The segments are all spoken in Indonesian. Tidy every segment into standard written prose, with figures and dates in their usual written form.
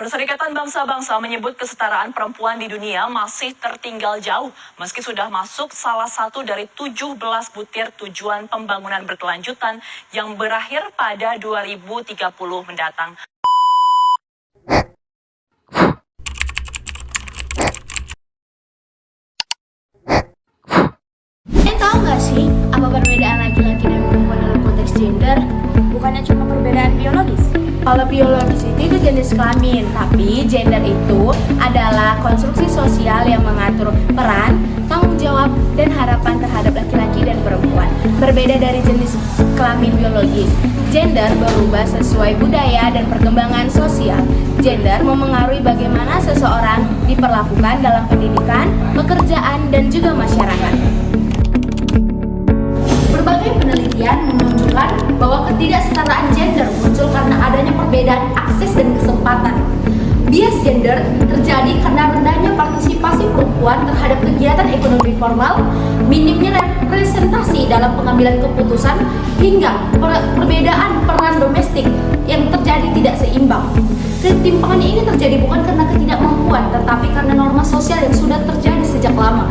Perserikatan Bangsa-Bangsa menyebut kesetaraan perempuan di dunia masih tertinggal jauh, meski sudah masuk salah satu dari 17 butir tujuan pembangunan berkelanjutan yang berakhir pada 2030 mendatang. Tahu nggak sih apa perbedaan laki-laki dan perempuan dalam konteks gender? Bukannya cuma perbedaan biologis. Kalau biologis itu jenis kelamin, tapi gender itu adalah konstruksi sosial yang mengatur peran, tanggung jawab, dan harapan terhadap laki-laki dan perempuan. Berbeda dari jenis kelamin biologis, gender berubah sesuai budaya dan perkembangan sosial. Gender memengaruhi bagaimana seseorang diperlakukan dalam pendidikan, pekerjaan, dan juga masyarakat. Berbagai penelitian menunjukkan bahwa ketidaksetaraan gender muncul karena adanya perbedaan akses dan kesempatan. Bias gender terjadi karena rendahnya partisipasi perempuan terhadap kegiatan ekonomi formal, minimnya representasi dalam pengambilan keputusan, hingga perbedaan peran domestik yang terjadi tidak seimbang. Ketimpangan ini terjadi bukan karena ketidakmampuan, tetapi karena norma sosial yang sudah terjadi sejak lama.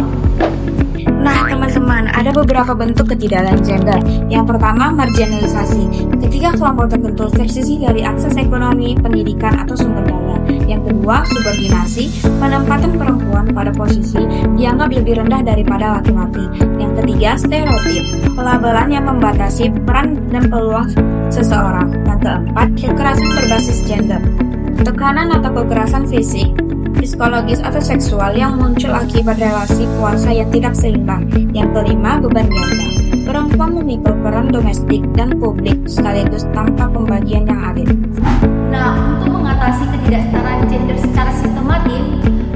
Nah, teman-teman, ada beberapa bentuk ketidakadilan gender. Yang pertama, marginalisasi. Ketika kelompok tertentu tersisih dari akses ekonomi, pendidikan, atau sumber daya. Yang kedua, subordinasi. Penempatan perempuan pada posisi dianggap lebih rendah daripada laki-laki. Yang ketiga, stereotip. Pelabelan yang membatasi peran dan peluang seseorang. Yang keempat, kekerasan berbasis gender. Tekanan atau kekerasan fisik, psikologis atau seksual yang muncul akibat relasi kuasa yang tidak seimbang. Yang kelima, beban ganda. Perempuan memikul peran domestik dan publik sekaligus tanpa pembagian yang adil. Nah, untuk mengatasi ketidaksetaraan gender secara sistematis,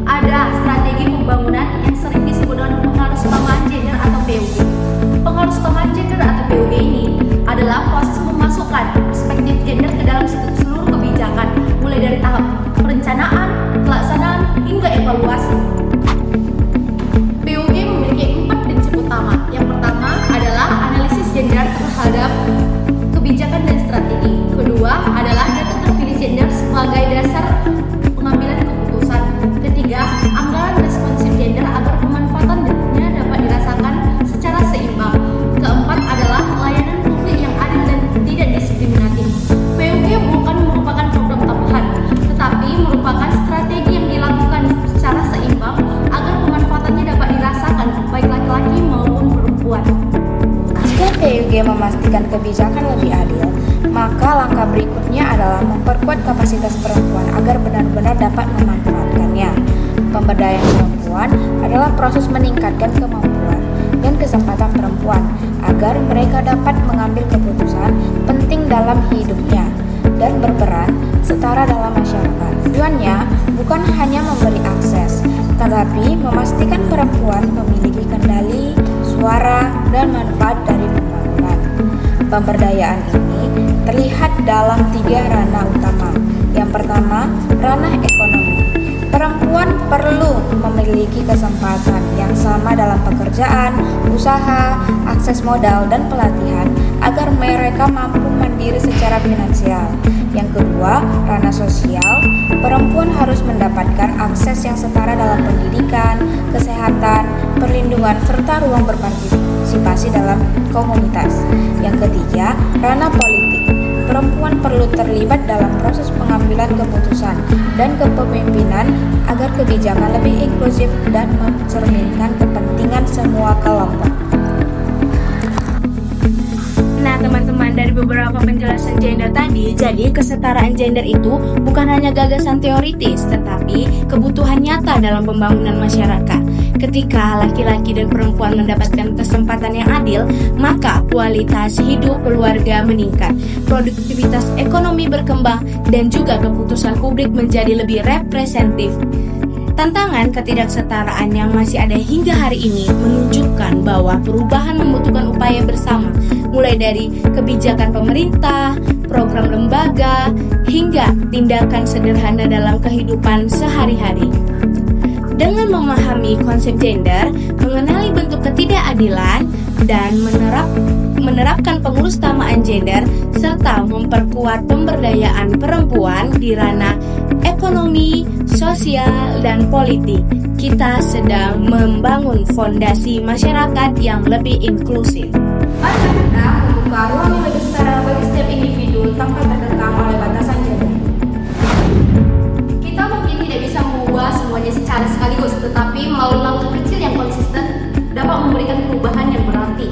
ada strategi pembangunan yang sering disebut dengan pengaruh utamaan gender atau PUG. Pengaruh utamaan gender atau PUG ini adalah proses memasukkan perspektif gender ke dalam seluruh kebijakan, mulai dari tahap perencanaan, pelaksanaan, hingga evaluasi. PUG memiliki 4 prinsip utama. Yang pertama adalah analisis gender terhadap kebijakan dan strategi. Kedua adalah data terpilih gender sebagai dasar pengambilan keputusan. Ketiga, anggaran responsif gender agar pemanfaatannya dapat dirasakan secara seimbang. Keempat adalah layanan publik yang adil dan tidak diskriminatif. PUG bukan merupakan program tambahan, tetapi merupakan strategi yang dilakukan secara seimbang agar pemanfaatannya dapat dirasakan baik laki-laki maupun perempuan. Jika PUG memastikan kebijakan lebih adil, maka langkah berikutnya adalah memperkuat kapasitas perempuan agar benar-benar dapat memanfaatkannya. Pemberdayaan perempuan adalah proses meningkatkan kemampuan dan kesempatan perempuan agar mereka dapat mengambil keputusan penting dalam hidupnya dan berperan setara dalam masyarakat. Tujuannya bukan hanya memberi akses, tetapi memastikan perempuan memiliki kendali, suara, dan manfaat dari pembangunan. Pemberdayaan ini terlihat dalam 3 ranah utama. Yang pertama, ranah ekonomi. Perempuan perlu memiliki kesempatan yang sama dalam pekerjaan, usaha, akses modal, dan pelatihan agar mereka mampu mandiri secara finansial. Yang kedua, ranah sosial. Perempuan harus mendapatkan akses yang setara dalam pendidikan, kesehatan, perlindungan, serta ruang berpartisipasi dalam komunitas. Yang ketiga, ranah politik. Perempuan perlu terlibat dalam proses pengambilan keputusan dan kepemimpinan agar kebijakan lebih inklusif dan mencerminkan kepentingan semua kelompok. Nah, teman-teman, dari beberapa penjelasan gender tadi, jadi kesetaraan gender itu bukan hanya gagasan teoritis, tetapi kebutuhan nyata dalam pembangunan masyarakat. Ketika laki-laki dan perempuan mendapatkan kesempatan yang adil, maka kualitas hidup keluarga meningkat, produktivitas ekonomi berkembang, dan juga keputusan publik menjadi lebih representatif. Tantangan ketidaksetaraan yang masih ada hingga hari ini menunjukkan bahwa perubahan membutuhkan upaya bersama, mulai dari kebijakan pemerintah, program lembaga, hingga tindakan sederhana dalam kehidupan sehari-hari. Dengan memahami konsep gender, mengenali bentuk ketidakadilan, dan menerapkan pengurusutamaan gender serta memperkuat pemberdayaan perempuan di ranah ekonomi, sosial, dan politik. Kita sedang membangun fondasi masyarakat yang lebih inklusif. Mari kita membuka ruang yang lebih setara bagi setiap individu tanpa terkekang oleh batasan gender. Kita mungkin tidak bisa mengubah semuanya secara sekaligus, tetapi melalui langkah kecil yang konsisten dapat memberikan perubahan yang berarti.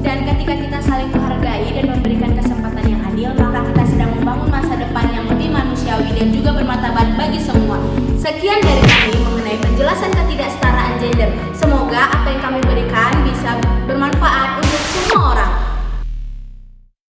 Dan ketika kita saling menghargai dan memberikan kesempatan yang adil, maka kita sedang membangun masa depan yang lebih manusiawi dan juga bermartabat bagi semua. Sekian dari kami mengenai penjelasan ketidaksetaraan gender. Semoga apa yang kami berikan